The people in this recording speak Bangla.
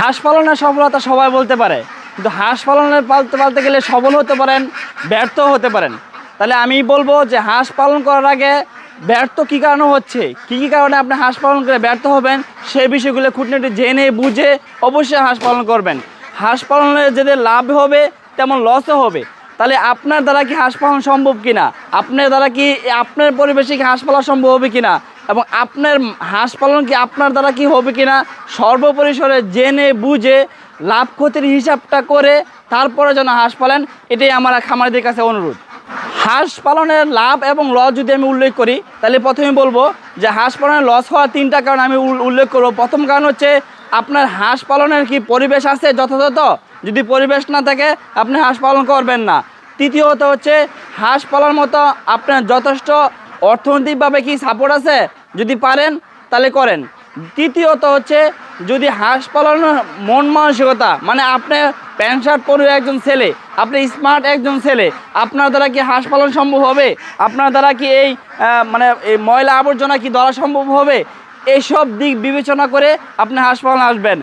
হাঁস পালনের সফলতা সবাই বলতে পারে, কিন্তু হাঁস পালনের পালতে গেলে সফল হতে পারেন, ব্যর্থ হতে পারেন। তাহলে আমি বলবো যে হাঁস পালন করার আগে ব্যর্থ কী কারণে হচ্ছে, কী কারণে আপনি হাঁস পালন করে ব্যর্থ হবেন, সেই বিষয়গুলো খুঁটিনাটি জেনে বুঝে অবশ্যই হাঁস পালন করবেন। হাঁস পালনে যেদের লাভ হবে তেমন লসও হবে। তাহলে আপনার দ্বারা কি হাঁস পালন সম্ভব কিনা, আপনার দ্বারা কি আপনার পরিবেশে কি হাঁস পালন সম্ভব হবে কিনা, এবং আপনার হাঁস পালন কি আপনার দ্বারা কি হবে কিনা, সর্বপরিসরে জেনে বুঝে লাভ ক্ষতির হিসাবটা করে তারপরে যেন হাঁস পালেন, এটাই আমার খামারিদের কাছে অনুরোধ। হাঁস পালনের লাভ এবং লস যদি আমি উল্লেখ করি, তাহলে প্রথমে বলবো যে হাঁস পালনের লস হওয়ার 3টা কারণ আমি উল্লেখ করবো। প্রথম কারণ হচ্ছে আপনার হাঁস পালনের কি পরিবেশ আছে যথাযথ, যদি পরিবেশ না থাকে আপনি হাঁস পালন করবেন না। তৃতীয়ত হচ্ছে হাঁস পালন মতো আপনার যথেষ্ট অর্থনৈতিকভাবে কি সাপোর্ট আছে, যদি পারেন তাহলে করেন। তৃতীয়ত হচ্ছে যদি হাঁস পালনের মন মানসিকতা, মানে আপনি প্যান্ট শার্ট পরে একজন ছেলে, আপনি স্মার্ট একজন ছেলে, আপনার দ্বারা কি হাঁস পালন সম্ভব হবে, আপনার দ্বারা কি এই এই ময়লা আবর্জনা কি ধরা সম্ভব হবে, এইসব দিক বিবেচনা করে আপনি হাঁস পালন আসবেন।